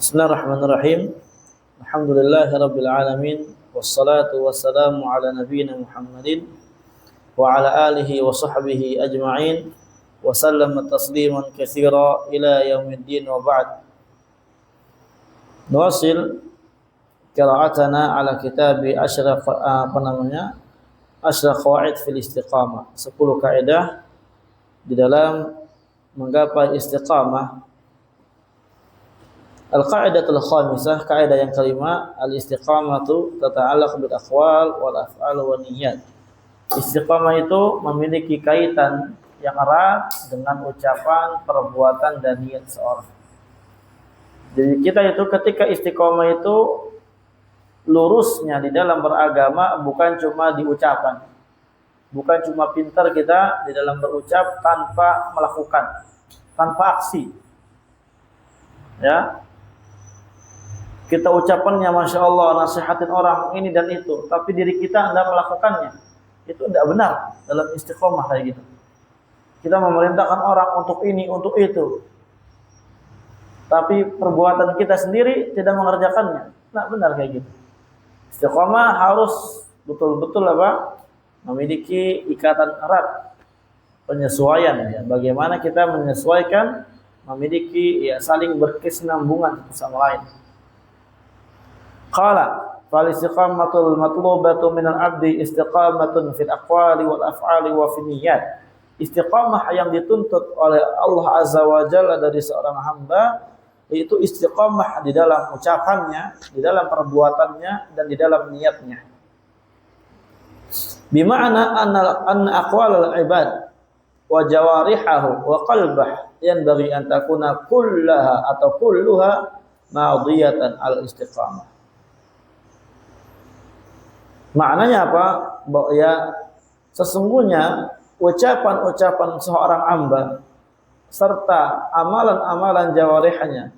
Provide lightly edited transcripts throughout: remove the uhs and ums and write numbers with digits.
Bismillahirrahmanirrahim. Alhamdulillahirabbil alamin wassalatu wassalamu ala nabiyyina Muhammadin wa ala alihi wa sahbihi ajma'in wa sallama tasliman katsira ila yaumiddin wa ba'd. Nuwasil qira'atana ala kitabi asyraf asyraf qawaid fil istiqamah. 10 kaidah di dalam menggapai istiqamah. Al-qa'idatul khamisah, kaidah yang kelima, al-istiqamatu tata'allaq bil aqwal wal af'al wan niyyat. Istiqamah itu memiliki kaitan yang erat dengan ucapan, perbuatan dan niat seorang. Jadi kita itu ketika istiqamah itu lurusnya di dalam beragama bukan cuma di ucapan. Bukan cuma pintar kita di dalam berucap tanpa melakukan, tanpa aksi. Ya. Kita ucapannya Masya Allah, nasihatin orang ini dan itu, tapi diri kita tidak melakukannya. Itu tidak benar dalam istiqomah kayak gitu. Kita memerintahkan orang untuk ini, untuk itu, tapi perbuatan kita sendiri tidak mengerjakannya. Tidak benar kayak gitu. Istiqomah harus betul-betul memiliki ikatan erat, penyesuaian. Ya. Bagaimana kita menyesuaikan, memiliki saling berkesinambungan satu sama lain. Qala fal istiqamatul matlubatu minal abdi istiqamatun fil aqwali wal af'ali wa fin niyyat. Istiqamah yang dituntut oleh Allah Azza wa Jalla dari seorang hamba yaitu istiqamah di dalam ucapannya, di dalam perbuatannya dan di dalam niatnya. Bima'na anna aqwalul ibad wa jawarihahu wa qalbah yanbaghi an takuna kullaha atau kulluha madiyatan al istiqamah. Maknanya apa? Bahwa sesungguhnya ucapan-ucapan seorang hamba serta amalan-amalan jawarihnya,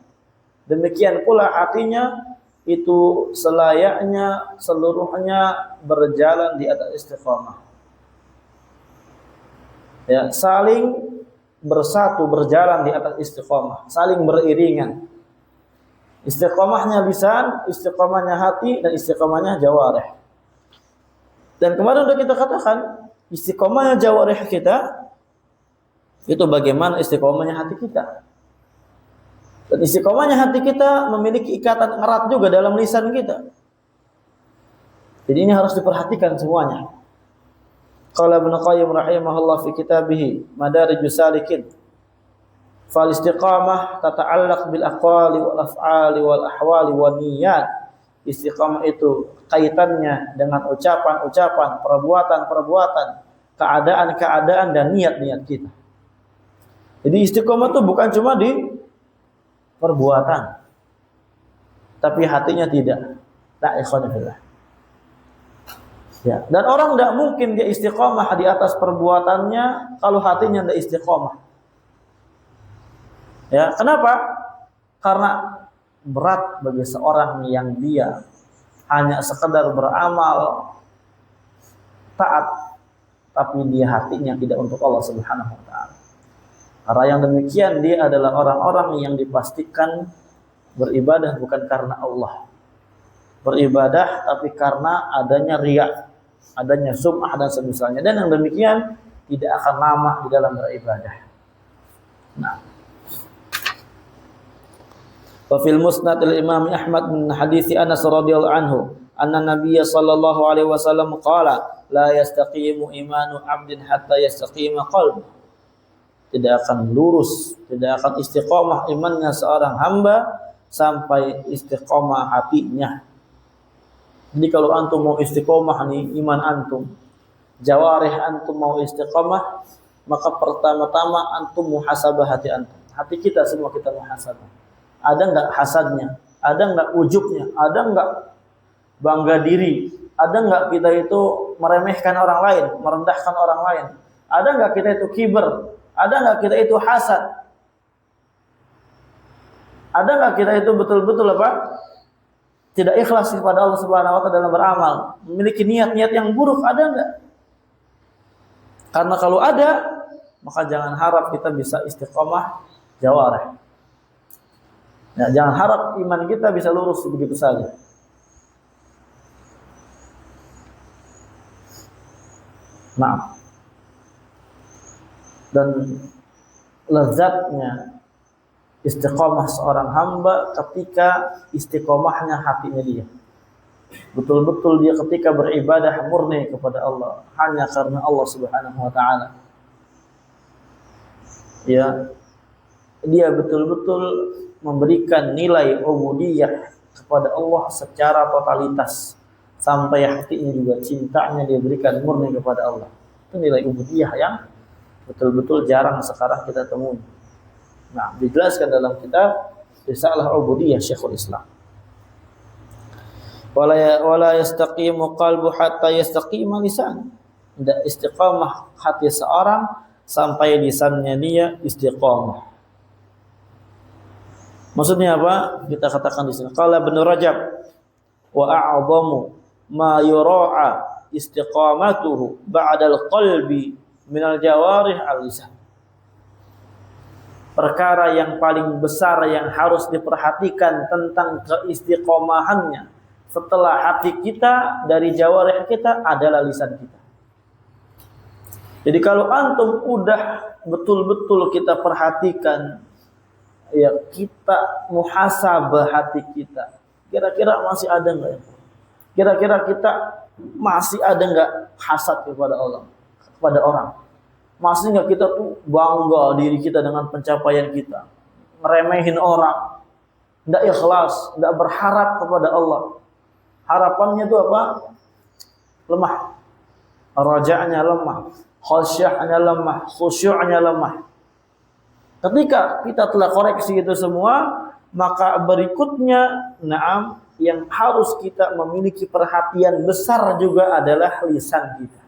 demikian pula hatinya itu selayaknya seluruhnya berjalan di atas istiqamah. Ya, saling bersatu berjalan di atas istiqamah, saling beriringan. Istiqamahnya lisan, istiqamahnya hati dan istiqamahnya jawarih. Dan kemarin sudah kita katakan istiqomahnya jawarih kita itu bagaimana istiqomahnya hati kita. Dan istiqomahnya hati kita memiliki ikatan erat juga dalam lisan kita. Jadi ini harus diperhatikan semuanya. Qala Ibnu Qayyim rahimahullah fi kitabih Madarijus Salikin. Fal istiqamah tata'allaq bil aqwali wal af'ali wal ahwali wan niyyat. Istiqamah itu kaitannya dengan ucapan-ucapan, perbuatan-perbuatan, keadaan-keadaan dan niat-niat kita. Jadi istiqamah itu bukan cuma di perbuatan, tapi hatinya tidak. La ikhwan fillah. Ya, dan orang tidak mungkin dia istiqamah di atas perbuatannya kalau hatinya tidak istiqamah. Ya, kenapa? Karena berat bagi seorang yang dia hanya sekedar beramal taat tapi dia hatinya tidak untuk Allah Subhanahu wa taala. Karena yang demikian dia adalah orang-orang yang dipastikan beribadah bukan karena Allah. Beribadah tapi karena adanya riya, adanya sum'ah dan semisalnya. Dan yang demikian tidak akan lama di dalam beribadah. Nah, wa fil musnad al-Imam Ahmad min hadits Anas radhiyallahu anhu anna Nabiy sallallahu alaihi wasallam qala la yastaqimu imanu 'abdin hatta yastaqima qalbuhu. Tidak akan lurus, tidak akan istiqamah imannya seorang hamba sampai istiqamah hatinya. Jadi kalau antum mau istiqamah nih iman antum, jawarih antum mau istiqamah, maka pertama-tama antum muhasabah hati antum. Hati kita semua kita muhasabah. Ada enggak hasadnya? Ada enggak ujubnya? Ada enggak bangga diri? Ada enggak kita itu meremehkan orang lain, merendahkan orang lain? Ada enggak kita itu kiber? Ada enggak kita itu hasad? Ada enggak kita itu betul-betul tidak ikhlas kepada Allah Subhanahu wa taala dalam beramal? Memiliki niat-niat yang buruk, ada enggak? Karena kalau ada, maka jangan harap kita bisa istiqamah jawarih. Ya, jangan harap iman kita bisa lurus begitu saja. Nah, dan lezatnya istiqomah seorang hamba ketika istiqomahnya hatinya dia. Betul-betul dia ketika beribadah murni kepada Allah hanya karena Allah Subhanahu wa taala. Ya, dia betul-betul memberikan nilai ubudiyah kepada Allah secara totalitas sampai hatinya juga cintanya dia berikan murni kepada Allah. Itu nilai ubudiyah yang betul-betul jarang sekarang kita temui. Nah, dijelaskan dalam kitab Risalah Ubudiyah Syekhul Islam. Wala yastaqimu qalbu hatta yastaqima lisan. Tidak istiqamah hati seorang sampai lisannya dia istiqamah. Maksudnya apa? Kita katakan di sini. Qala Ibnu Rajab wa a'dhamu ma yura'a istiqamatuhu ba'dal qalbi minal jawarih al-lisan. Perkara yang paling besar yang harus diperhatikan tentang keistiqomahannya setelah hati kita dari jawarih kita adalah lisan kita. Jadi kalau antum udah betul-betul kita perhatikan, ya kita muhasabah hati kita. Kira-kira masih ada enggak ya? Kira-kira kita masih ada enggak hasad kepada Allah, kepada orang? Masih enggak kita tuh bangga diri kita dengan pencapaian kita, meremehin orang, enggak ikhlas, enggak berharap kepada Allah. Harapannya itu apa? Lemah. Raja'nya lemah, khasyahnya lemah, khusyu'nya lemah. Ketika kita telah koreksi itu semua, maka berikutnya yang harus kita memiliki perhatian besar juga adalah lisan kita.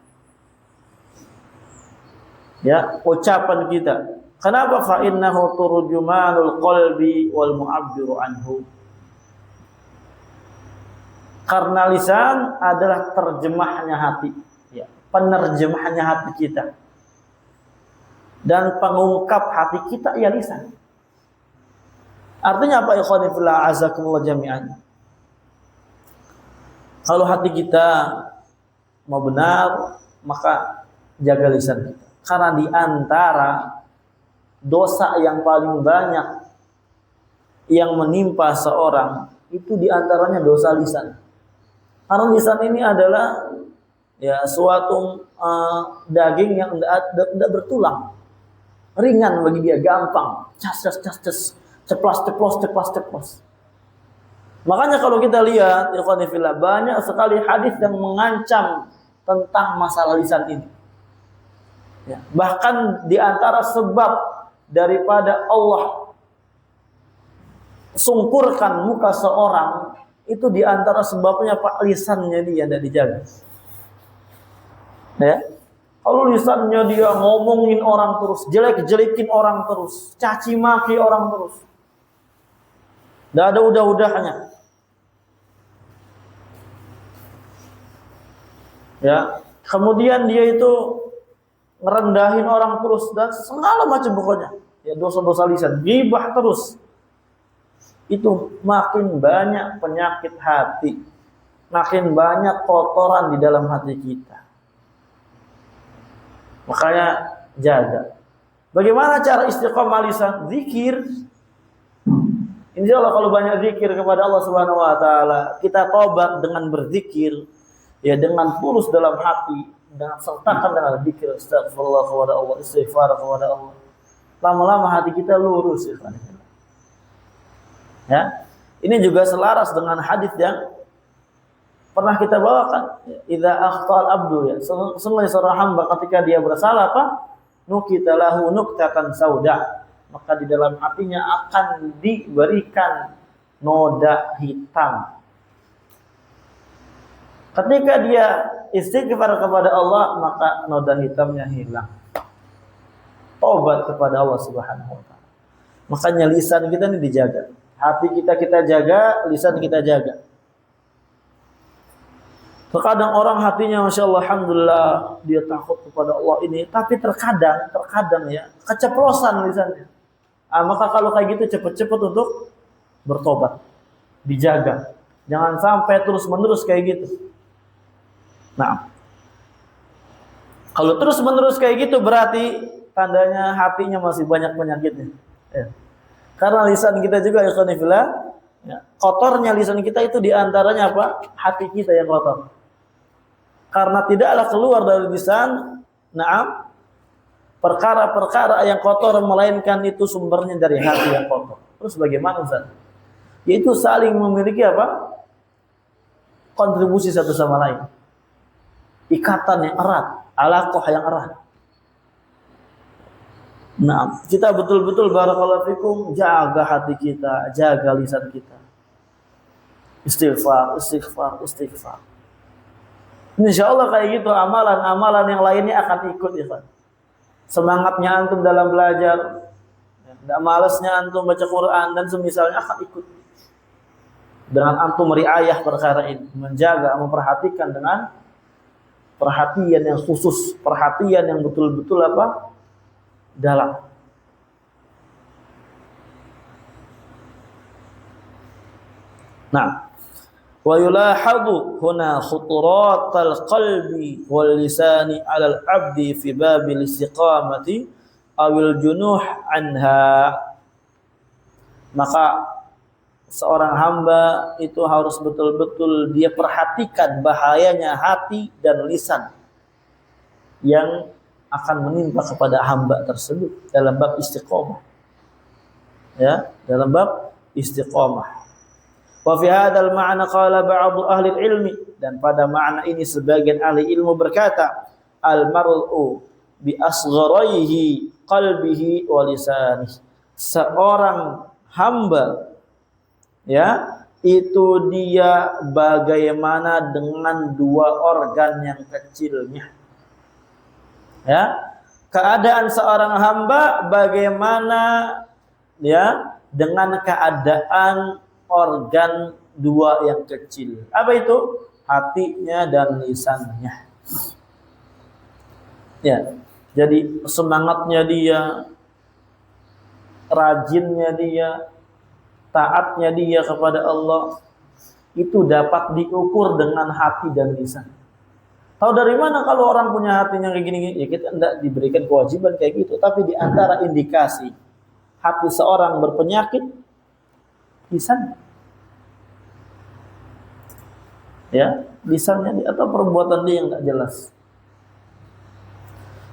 Ya, ucapan kita. Kenapa? Fa innahu turjumanul qalbi wal mu'abbiru anhu. Karena lisan adalah terjemahnya hati, ya, penerjemahnya hati kita. Dan pengungkap hati kita ya lisan. Artinya apa? Ikhwani fillah azakumullah jami'an. Kalau hati kita mau benar, maka jaga lisan kita. Karena di antara dosa yang paling banyak yang menimpa seorang itu di antaranya dosa lisan. Karena lisan ini adalah ya suatu daging yang tidak bertulang. Ringan bagi dia, gampang. Cas, ceplos. Makanya kalau kita lihat, ikhwani fillah, banyak sekali hadis yang mengancam tentang masalah lisan ini. Ya, bahkan di antara sebab daripada Allah sungkurkan muka seorang, itu di antara sebabnya Pak lisannya dia tidak dijaga. Ya. Kalau lisannya dia ngomongin orang terus, jelek-jelekin orang terus, caci maki orang terus, tidak ada udah-udahnya. Ya, kemudian dia itu ngerendahin orang terus dan segala macam pokoknya. Ya, dosa-dosa lisan, ghibah terus. Itu makin banyak penyakit hati, makin banyak kotoran di dalam hati kita. Makanya jaga. Bagaimana cara istiqomah lisan? Zikir. Insyaallah kalau banyak zikir kepada Allah Subhanahu wa taala, kita tobat dengan berzikir, ya dengan tulus dalam hati, dengan sertakan dengan zikir, astagfirullah kepada Allah, istighfar kepada Allah. Lama-lama hati kita lurus, ya. Ini juga selaras dengan hadis yang pernah kita bawakan. Idza akhtal abdu, ya, sesungguhnya seorang hamba ketika dia bersalah apa? Nukita lahu nuktatan sauda, maka di dalam hatinya akan diberikan noda hitam. Ketika dia istighfar kepada Allah, maka noda hitamnya hilang. Tobat kepada Allah Subhanahu wa taala. Makanya lisan kita ini dijaga. Hati kita jaga, lisan kita jaga. Terkadang orang hatinya Masya Allah, Alhamdulillah, dia takut kepada Allah ini, tapi terkadang ya, keceplosan lisannya. Maka kalau kayak gitu cepat-cepat untuk bertobat, dijaga. Jangan sampai terus-menerus kayak gitu. Nah, kalau terus-menerus kayak gitu berarti tandanya hatinya masih banyak penyakitnya. Ya. Karena lisan kita juga ya, kotornya lisan kita itu diantaranya apa? Hati kita yang kotor. Karena tidaklah keluar dari lisan, perkara-perkara yang kotor melainkan itu sumbernya dari hati yang kotor. Terus bagaimana Ustaz? Yaitu saling memiliki apa? Kontribusi satu sama lain. Ikatan yang erat, alaqah yang erat. Nah, kita betul-betul barakallahu fikum jaga hati kita, jaga lisan kita. Istighfar, istighfar, istighfar. Insyaallah kayak gitu amalan-amalan yang lainnya akan ikut ya. Semangatnya antum dalam belajar, enggak malasnya antum baca Quran dan semisalnya akan ikut. Dengan antum riayah perkara ini, menjaga, memperhatikan dengan perhatian yang khusus, perhatian yang betul-betul apa? Dalam. Nah, wa yulahadu huna khuturatal qalbi wal lisani 'alal 'abdi fi babil istiqamati awil junuh anha. Maka seorang hamba itu harus betul-betul dia perhatikan bahayanya hati dan lisan yang akan menimpa kepada hamba tersebut dalam bab istiqomah. Ya, dalam bab istiqomah. Wa fi hadzal ma'na qala ba'd ahli ilmi, dan pada makna ini sebagian ahli ilmu berkata, al mar'u bi asgharihi qalbihi wa lisanihi. Seorang hamba ya, itu dia bagaimana dengan dua organ yang kecilnya. Ya, keadaan seorang hamba bagaimana ya dengan keadaan organ dua yang kecil. Apa itu? Hatinya dan lisannya. Ya, jadi semangatnya dia, rajinnya dia, taatnya dia kepada Allah itu dapat diukur dengan hati dan lisan. Tahu dari mana kalau orang punya hatinya kayak gini? Ya kita tidak diberikan kewajiban kayak gitu. Tapi di antara indikasi hati seorang berpenyakit, lisan. Ya, lisannya atau perbuatan dia yang tidak jelas.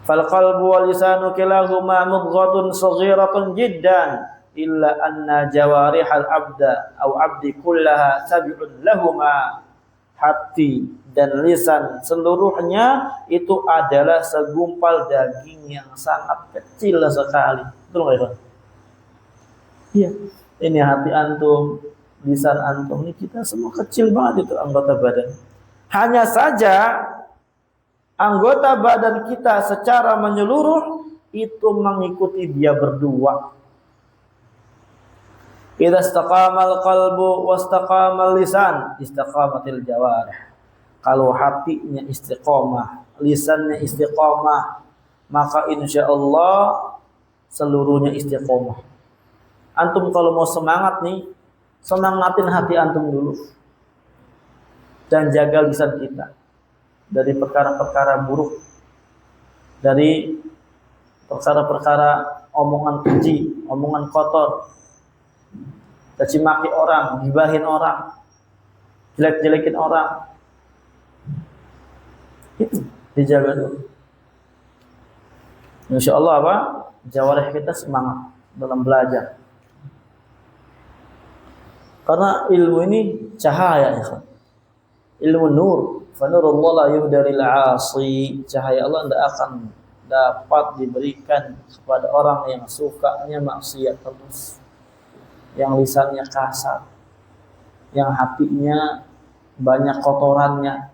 Fal qalbu wal lisanu kilahuma mudghatun saghiratun jiddan illa anna jawarihal abda au abdi kullaha tabi'un lahuma. Hati dan lisan seluruhnya itu adalah segumpal daging yang sangat kecil sekali. Betul nggak ya? Iya. Ini hati antum, lisan antum, ini kita semua kecil banget itu anggota badan. Hanya saja anggota badan kita secara menyeluruh itu mengikuti dia berdua. Idza istaqamal qalbu wastaqamal lisan istaqamatil jawarih. Kalau hatinya istiqomah, lisannya istiqomah, maka insyaallah seluruhnya istiqomah. Antum kalau mau semangat nih, semangatin hati antum dulu. Dan jaga lisan kita dari perkara-perkara buruk, dari perkara-perkara omongan keji, omongan kotor, caci maki orang, gibahin orang, jelek-jelekin orang. Itu dijaga dulu. Insyaallah apa? Jawarih kita semangat dalam belajar. Karena ilmu ini cahaya ya. Ilmu nur, fa nurullah la yuhdaril 'asi. Cahaya Allah tidak akan dapat diberikan kepada orang yang sukanya maksiat terus, yang lisannya kasar, yang hatinya banyak kotorannya,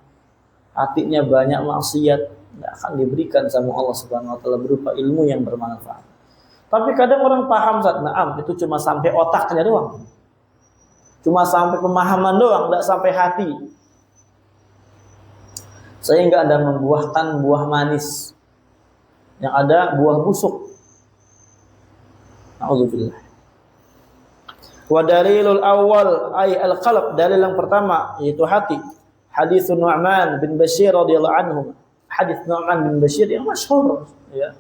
hatinya banyak maksiat, tidak akan diberikan sama Allah Subhanahu wa taala berupa ilmu yang bermanfaat. Tapi kadang orang paham zat na'am itu cuma sampai otaknya doang. Cuma sampai pemahaman doang, tidak sampai hati. Sehingga Anda membuahkan buah manis yang ada buah busuk. A'udzubillah. Wa dalilul awal ay al-qalb, dalil yang pertama yaitu hati. Hadis Nu'man bin Bashir radhiyallahu anhu. Hadis Nu'man bin Bashir yang masyhur ya.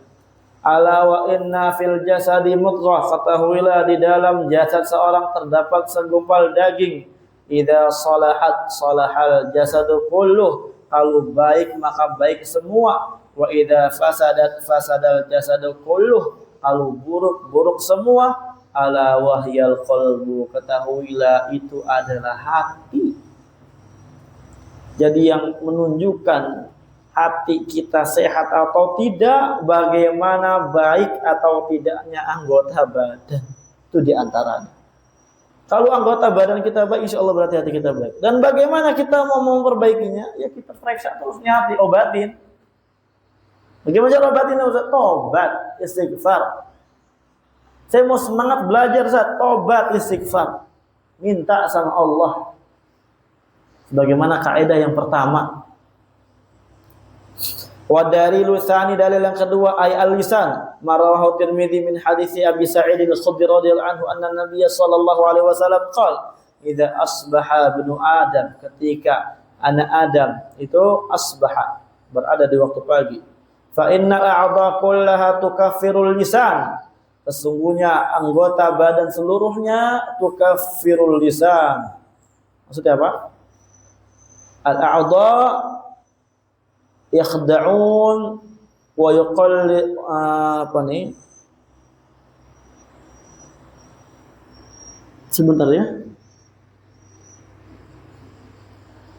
Ala wa inna fil jasadi mudghah, ketahuilah di dalam jasad seorang terdapat segumpal daging. Idza salahat salahal jasadu kulluh, kalau baik maka baik semua. Wa idza fasadat fasadal jasadu kulluh, kalau buruk buruk semua. Ala wahyal qalbu, ketahuilah itu adalah hati. Jadi yang menunjukkan hati kita sehat atau tidak, bagaimana baik atau tidaknya anggota badan, itu diantaranya. Kalau anggota badan kita baik, insya Allah berarti hati kita baik. Dan bagaimana kita mau memperbaikinya? Ya kita periksa terusnya hati, obatin. Bagaimana cara obatinnya? Ustaz? Tobat, istighfar. Saya mau semangat belajar, Ustaz. Tobat, istighfar. Minta sama Allah. Bagaimana kaidah yang pertama? Wa dalilu tsani, dalil yang kedua ay al-lisan. Marawahu Tirmidzi min hadits Abi Sa'id al-Khudri radhiyallahu anhu anna Nabiy sallallahu alaihi wasallam qala, "Idza asbaha ibnu Adam," ketika anak Adam itu asbaha, berada di waktu pagi. Fa inna a'dha kullaha tukaffirul lisan. Sesungguhnya anggota badan seluruhnya tukaffirul lisan. Maksudnya apa? Al-a'dha yakhda'un wa yuqalli apa nih? Sebentar ya.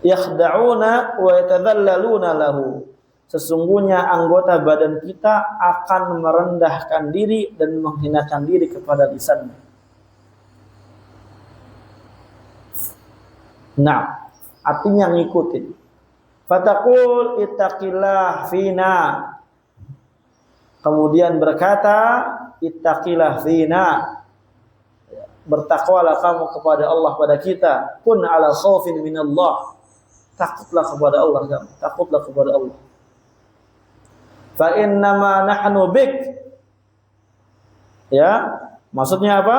Yakhda'una wa yatadhallaluna lahu. Sesungguhnya anggota badan kita akan merendahkan diri dan menghinakan diri kepada lisannya. Nah, artinya ngikutin. Fataqul ittaqillah fina. Kemudian berkata, ittaqillah fina. Bertakwalah kamu kepada Allah pada kita. Kun ala khaufin minallah. Takutlah kepada Allah kamu. Takutlah kepada Allah. Fa innama nahnu bik. Ya, maksudnya apa?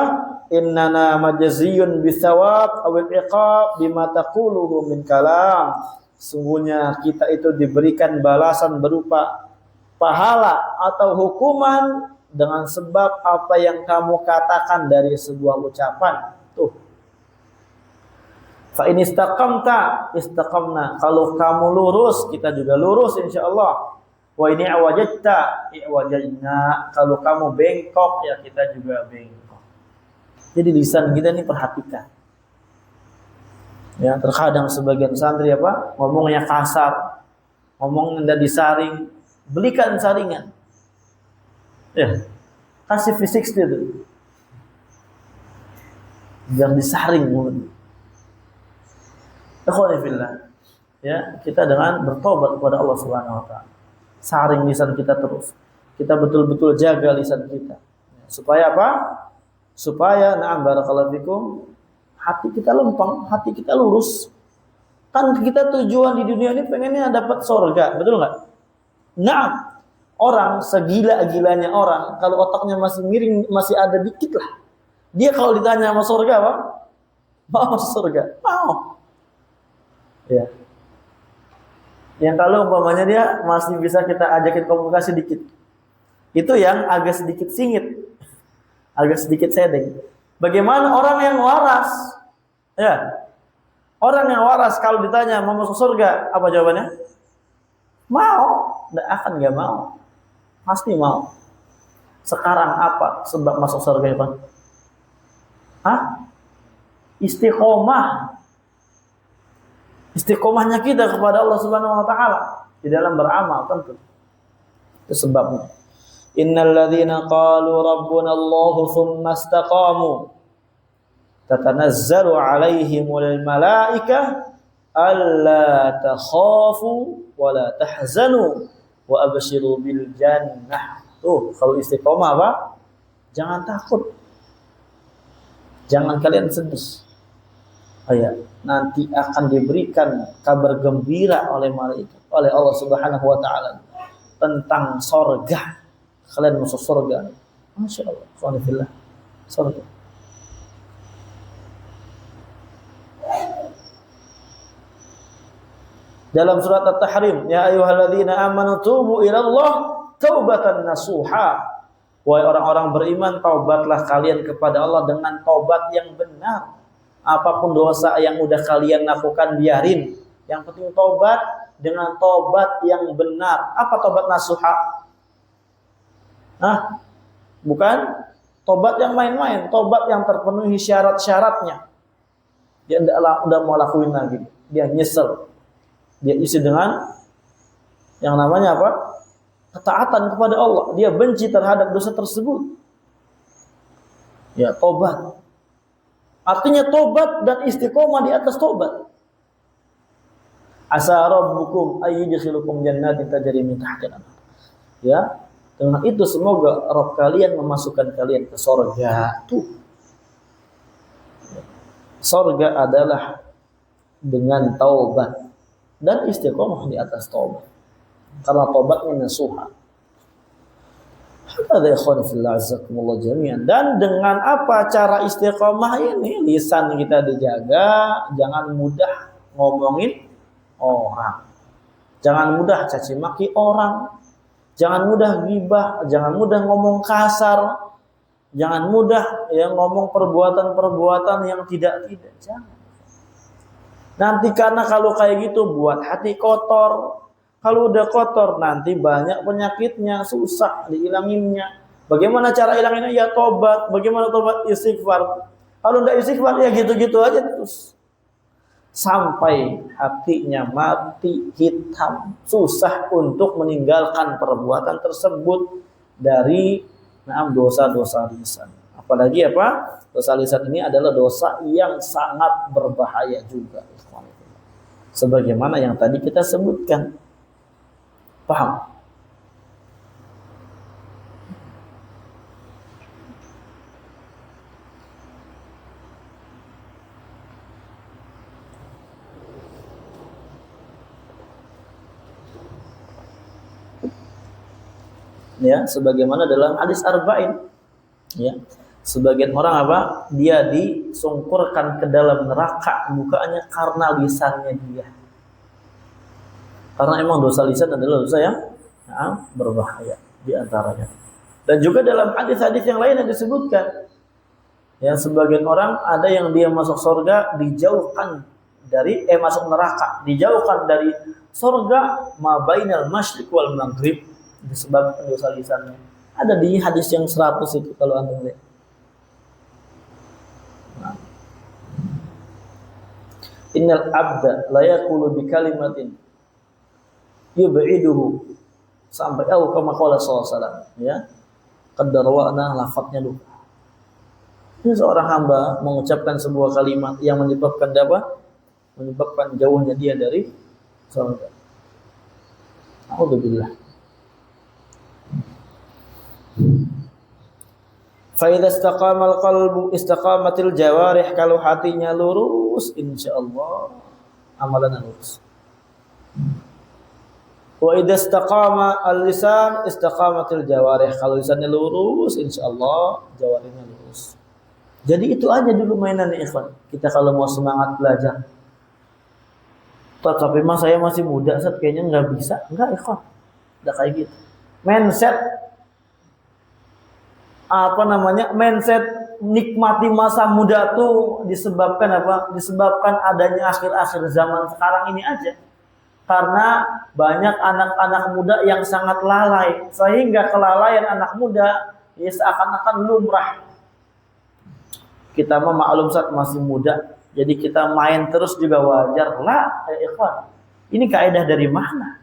Innana majziyun bisawab awil iqab bima taquluhu min kalam. Sungguhnya kita itu diberikan balasan berupa pahala atau hukuman dengan sebab apa yang kamu katakan dari sebuah ucapan. Tuh. Fa in istaqamta istaqamna. Kalau kamu lurus, kita juga lurus insyaallah. Wa ini awajadta iwajadna. Kalau kamu bengkok, ya kita juga bengkok. Jadi lisan kita ini perhatikan. Ya, terkadang sebagian santri apa? Ngomongnya kasar. Ngomongnya disaring. Belikan saringan. Ya. Kasih fisik itu. Jangan disaring mulut. Ikhwani fillah. Ya, kita dengan bertobat kepada Allah Subhanahu wa taala. Saring lisan kita terus. Kita betul-betul jaga lisan kita. Supaya apa? Supaya na'am barakallahu fikum, hati kita lempeng, hati kita lurus. Kan kita tujuan di dunia ini pengennya dapat surga, betul enggak? Nah, orang segila-gilanya orang, kalau otaknya masih miring, masih ada dikit lah. Dia kalau ditanya mau surga apa? Mau surga? Mau. Ya. Yang kalau umpamanya dia masih bisa kita ajakin komunikasi dikit. Itu yang agak sedikit singit. Agak sedikit sedeng. Bagaimana orang yang waras? Ya. Orang yang waras kalau ditanya mau masuk surga, apa jawabannya? Mau. Nggak akan nggak mau. Pasti mau. Sekarang apa sebab masuk surga ya Pak? Hah? Istiqomah. Istiqomahnya kita kepada Allah Subhanahu wa taala di dalam beramal tentu. Itu sebabnya. Innal ladzina qalu rabbuna Allah tsumma istaqamu tatanazzalu 'alaihimul malaikah alla takhafu wa la tahzanu wa abshiru bil jannah. Tuh, kalau istiqomah apa? Jangan takut. Jangan kalian sedih. Oh ya, nanti akan diberikan kabar gembira oleh malaikat, oleh Allah Subhanahu wa taala tentang surga. Kalian masuk surga. Masyaallah, subhanallah. Surga. Dalam surat At-Tahrim, ya ayyuhalladzina amanu tubu ilallah taubatan nasuha. Wahai orang-orang beriman, taubatlah kalian kepada Allah dengan taubat yang benar. Apapun dosa yang udah kalian lakukan biarin. Yang penting taubat dengan taubat yang benar. Apa taubat nasuha? Nah, bukan taubat yang main-main, taubat yang terpenuhi syarat-syaratnya. Dia udah mau lakuin lagi, dia nyesel. Dia isi dengan yang namanya apa? Ketaatan kepada Allah. Dia benci terhadap dosa tersebut. Ya, tobat. Artinya tobat dan istiqomah di atas tobat. Asa rabbukum ayyudkhilukum jannatin tajri min tahtiha al-anhar. Ya, dengan itu semoga Rabb kalian memasukkan kalian ke surga. Tuh. Surga adalah dengan taubat dan istiqomah di atas taubat. Karena taubatnya nasuha. Hadza ikhwan fillah azakumullah jami'an. Dan dengan apa cara istiqomah ini? Lisan kita dijaga, jangan mudah ngomongin orang. Jangan mudah caci maki orang. Jangan mudah ghibah, jangan mudah ngomong kasar. Jangan mudah ya ngomong perbuatan-perbuatan yang tidak-tidak. Jangan. Nanti karena kalau kayak gitu buat hati kotor. Kalau udah kotor nanti banyak penyakitnya, susah dihilanginnya. Bagaimana cara hilanginnya? Ya tobat. Bagaimana tobat? Istighfar. Kalau udah istighfar ya gitu-gitu aja terus. Sampai hatinya mati hitam. Susah untuk meninggalkan perbuatan tersebut dari dosa-dosa lisan. Apalagi apa? Dosa lisan ini adalah dosa yang sangat berbahaya juga. Sebagaimana yang tadi kita sebutkan. Paham? Ya, sebagaimana dalam hadis arba'in. Ya. Sebagian orang apa? Dia disungkurkan ke dalam neraka mukanya karena lisannya dia. Karena emang dosa lisan adalah dosa yang berbahaya di antaranya. Dan juga dalam hadis-hadis yang lain yang disebutkan, yang sebagian orang ada yang dia masuk surga dijauhkan dari masuk neraka, dijauhkan dari surga ma bainal masyriq wal maghrib disebabkan dosa lisannya. Ada di hadis yang 100 itu kalau antum lihat. Innal abda la yaqulu bi kalimatin yub'iduhu sampai kama qala sallallahu alaihi wasallam ya. Qadarwana lafadznya lupa. Ini seorang hamba mengucapkan sebuah kalimat yang menyebabkan apa? Menyebabkan jauhnya dia dari surga. A'udzubillah. Fa idza istaqama al-qalbu istaqamatil jawarih, kalau hatinya lurus insyaallah amalannya lurus. Wa idza istaqama al-lisan istaqamatil jawarih, kalau lisannya lurus insyaallah jawarihnya lurus. Jadi itu aja dulu mainan ikhwan. Kita kalau mau semangat belajar. Tapi mas saya masih muda, Ustaz, kayaknya enggak bisa. Enggak ikhwan. Enggak kayak gitu. Mindset mindset nikmati masa muda tuh disebabkan apa? Disebabkan adanya akhir-akhir zaman sekarang ini aja. Karena banyak anak-anak muda yang sangat lalai, sehingga kelalaian anak muda ya seakan-akan lumrah. Kita mah maklum saat masih muda, jadi kita main terus juga wajar lah, ikhwan. Ini kaidah dari mana?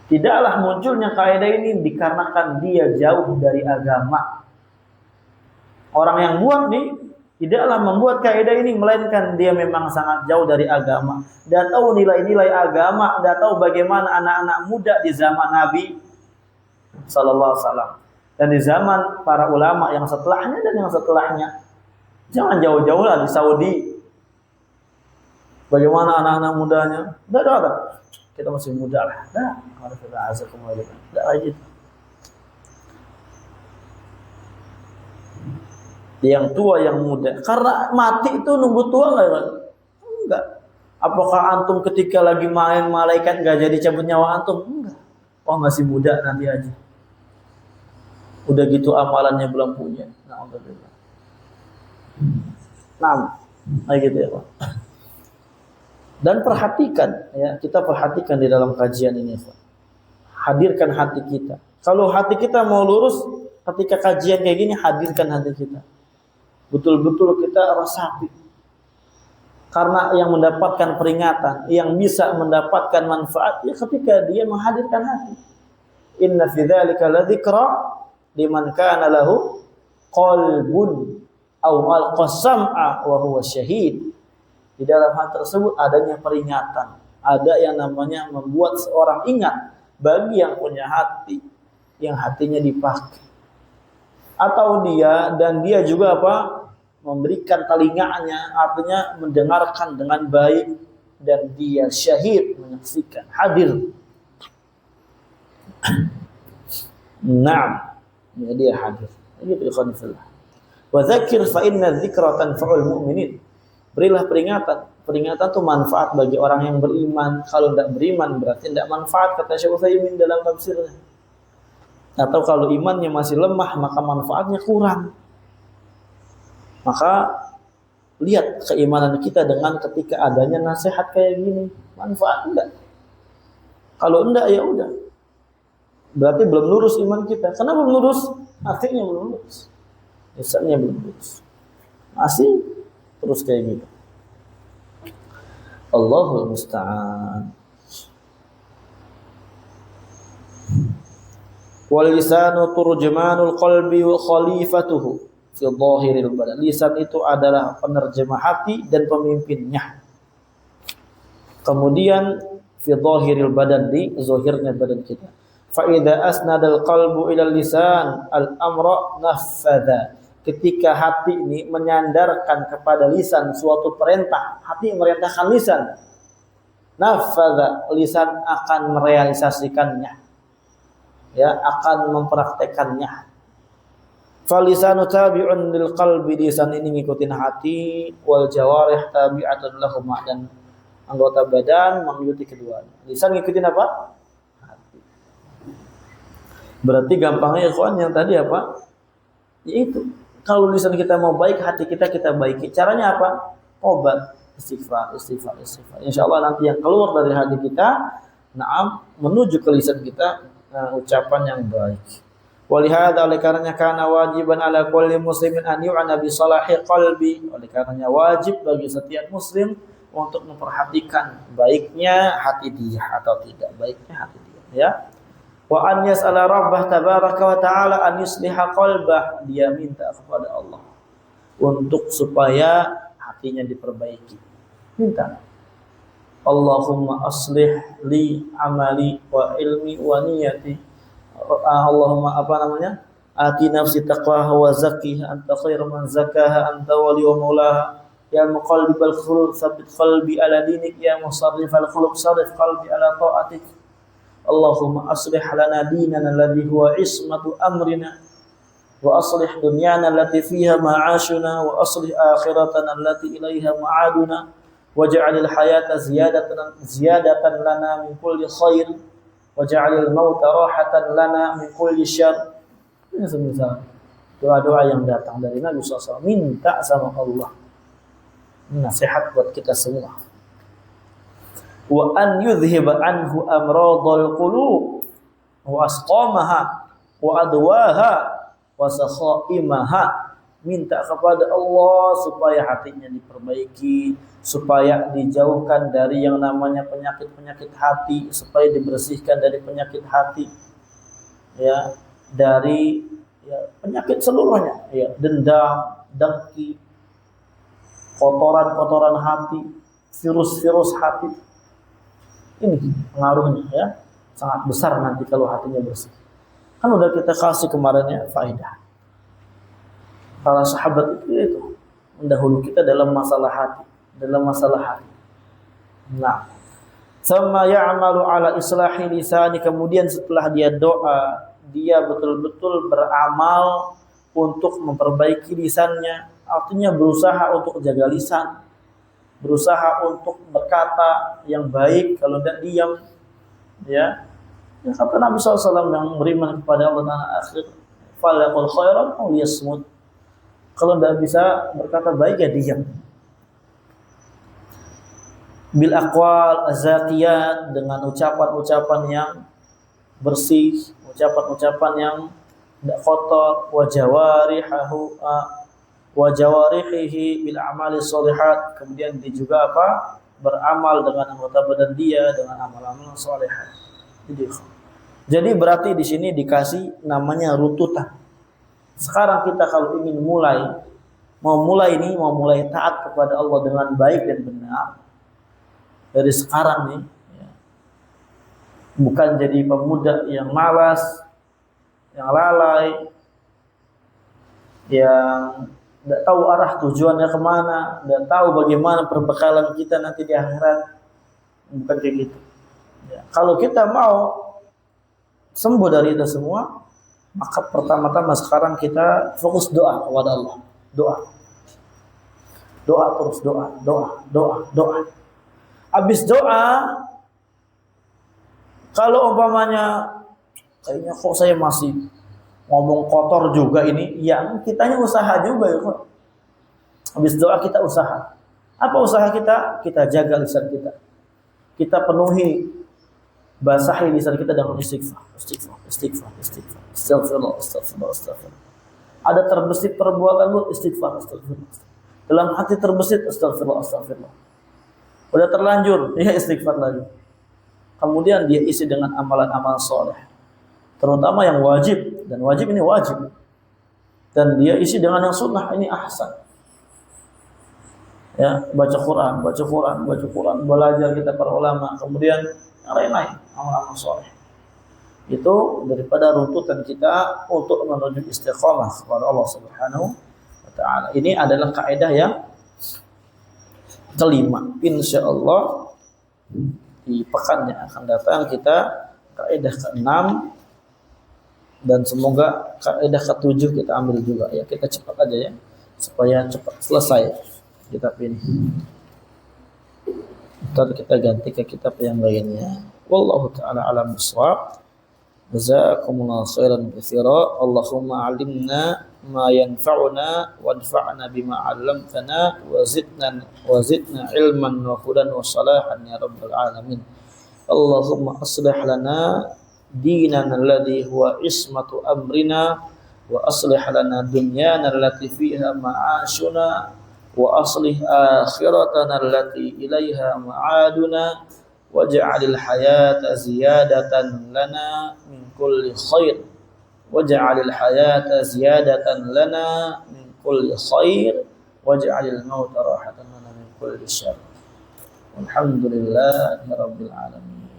Tidaklah munculnya kaidah ini dikarenakan dia jauh dari agama. Orang yang buat nih tidaklah membuat kaidah ini, melainkan dia memang sangat jauh dari agama. Dia tahu nilai-nilai agama, dia tahu bagaimana anak-anak muda di zaman Nabi sallallahu alaihi wasallam dan di zaman para ulama yang setelahnya dan yang setelahnya. Jangan jauh-jauh lah di Saudi. Bagaimana anak-anak mudanya? Dah. Kita masih muda lah. Dah, alhamdulillah azakumullah. Dah aja. Yang tua yang muda. Karena mati itu nunggu tua enggak? Enggak. Apakah antum ketika lagi main malaikat nggak jadi cabut nyawa antum? Enggak. Oh masih muda nanti aja. Udah gitu amalannya belum punya. Alhamdulillah. Nah, kayak gitu ya Pak. Dan perhatikan ya, kita perhatikan di dalam kajian ini Pak. Hadirkan hati kita. Kalau hati kita mau lurus, ketika kajian kayak gini hadirkan hati kita. Betul-betul kita resapi. Karena yang mendapatkan peringatan, yang bisa mendapatkan manfaat ya ketika dia menghadirkan hati. Inna fi dzalika ladzikra liman kana lahu qalbun aw alqasam'a wa huwa syahid. Di dalam hal tersebut adanya peringatan, ada yang namanya membuat seorang ingat bagi yang punya hati, yang hatinya dipakai. Atau dia juga apa? Memberikan telinganya, artinya mendengarkan dengan baik, dan dia syahid, menyaksikan, hadir. Naam, ya dia hadir. Itu ikhwan fillah. Wa dzakir fa inna dzikra tanfa'ul mu'minin. Berilah peringatan. Peringatan itu manfaat bagi orang yang beriman. Kalau tidak beriman berarti tidak manfaat, kata Syekh Utsaimin dalam tafsirnya. Atau kalau imannya masih lemah maka manfaatnya kurang. Maka lihat keimanan kita dengan ketika adanya nasihat kayak gini, manfaat enggak? Kalau enggak ya udah. Berarti belum lurus iman kita. Kenapa belum lurus? Hatinya belum lurus. Lisannya belum lurus. Masih terus kayak gitu. Allahul musta'an. Wal lisanu turjumanul qalbi wa khalifatuhu fi dhahiril badan. Lisan itu adalah penerjemah hati dan pemimpinnya. Kemudian fi dhahiril badan, di zahirnya badan kita. Fa idza asnadal qalbu ila lisan al amra naffadha. Ketika hati ini menyandarkan kepada lisan suatu perintah, hati merintahkan lisan, naffadha, lisan akan merealisasikannya, ya, akan mempraktekannya. Falisanu tabi'un lil qalbi, lisan ini ngikutin hati, wal jawarih tabi'atun lahuma, dan anggota badan mengikuti keduanya. Lisan ngikutin apa? Hati. Berarti gampangnya ikhwan yang tadi apa? Yaitu kalau lisan kita mau baik, hati kita baiki. Caranya apa? Obat, istighfar. Insyaallah nanti yang keluar dari hati kita, naam, menuju ke lisan kita, ucapan yang baik. Walihada, oleh karenanya kana wajiban ala kulli muslimin an yu'ana bi salahi qalbi. Oleh karenanya wajib bagi setiap muslim untuk memperhatikan baiknya hati dia atau tidak baiknya hati dia, ya. Wa an yas'ala rabbah tabaraka wa ta'ala an yusliha qalbah. Dia minta kepada Allah untuk supaya hatinya diperbaiki. Minta. Allahumma aslih li amali wa ilmi wa niyati. Allahumma ati nafsi taqwaha wa zakkiha anta khairu man zakkaha anta wali wa maulaha. Ya muqallibal qulub tsabbit qalbi ala dinik, ya musarrifal qulub sarrif qalbi ala ta'atik. Allahumma aslih lana dinana alladhi huwa ismatu amrina, wa aslih dunyana allati fiha ma'ashuna, wa aslih akhiratana allati ilaiha ma'aduna, waj'alil hayata ziyadatan lana min kulli khair, waj'alil mauta rahatan lana min kulli syarr. Ini semisal doa-doa yang datang dari Nabi SAW, minta sama Allah. Nasihat buat kita semua. Wa an yudhhiba anhu amradal qulub wa asqamaha wa adwaha wa sakhaimaha. Minta kepada Allah supaya hatinya diperbaiki, supaya dijauhkan dari yang namanya penyakit-penyakit hati, supaya dibersihkan dari penyakit hati, ya, dari penyakit seluruhnya, ya, dendam, dengki, kotoran-kotoran hati, virus-virus hati. Ini pengaruhnya, ya, sangat besar nanti kalau hatinya bersih. Kan udah kita kasih kemarinnya faedah. Para sahabat itu mendahului kita dalam masalah hati, Nah, sama ya'malu ala islahi lisani, kemudian setelah dia doa, dia betul-betul beramal untuk memperbaiki lisannya, artinya berusaha untuk jaga lisan. berusaha untuk berkata yang baik, kalau tidak diam, ya. Ya kata Nabi SAW yang beriman kepada Allah dan akhir, falyaqul khairan aw yasmut. Kalau tidak bisa berkata baik ya diam. Bil aqwal azatiyat, dengan ucapan-ucapan yang bersih, ucapan-ucapan yang tidak kotor, wa jawarihihi bil amali sholihat, kemudian dia juga apa? Beramal dengan anggota badan dia dengan amal-amal sholihat. Jadi berarti di sini dikasih namanya runtutan. Sekarang kita kalau ingin mau mulai taat kepada Allah dengan baik dan benar dari sekarang nih, ya. Bukan jadi pemuda yang malas, yang lalai, yang tidak tahu arah tujuannya kemana, tidak tahu bagaimana perbekalan kita nanti di akhirat. Bukan kayak gitu. Ya. Kalau kita mau sembuh dari itu semua, maka pertama-tama sekarang kita fokus doa kepada Allah. Doa terus, doa. Habis doa, kalau umpamanya kayaknya kok saya masih ngomong kotor juga ini, ya kitanya usaha juga ya kok. Habis doa kita usaha. Apa usaha kita? Kita jaga lisan kita. Kita penuhi, basahi lisan kita dengan istighfar. Astagfirullah. Ada terbesit perbuatan lu, istighfar. Dalam hati terbesit, astagfirullah. Udah terlanjur, ya istighfar lagi. Kemudian dia isi dengan amalan-amalan soleh, terutama yang wajib, dan wajib ini wajib. Dan dia isi dengan yang sunnah, ini ahsan. Ya, baca Quran, belajar kita para ulama, kemudian yang lain-lain, amal-amal soleh. Itu daripada runtutan kita untuk menuju istiqamah kepada Allah Subhanahu wa taala. Ini adalah kaidah yang kelima. Insyaallah di pekan yang akan datang kita kaidah ke-6 dan semoga kaidah ke-7 kita ambil juga ya. Kita cepat aja ya supaya cepat selesai kitab ini. Ntar kita ganti ke kitab yang lainnya. Wallahu taala alam bissawab. Jazakumullahu khairan katsira. Allahumma 'allimna ma yanfa'una wanfa'na bima 'allamtana wa zidna ilman wa hudan wa salahan ya rabbal alamin. Allahumma aslih lana dinana alladhi huwa ismatu amrina wa aslih lana dunyana allati fiha ma'ashuna wa aslih akhiratana allati ilaiha ma'aduna waj'alil hayata ziyadatan lana min kulli khair waj'alil hayata ziyadatan lana min kulli khair waj'alil mauta rahatan lana min kulli syarr. Alhamdulillahirabbil alamin.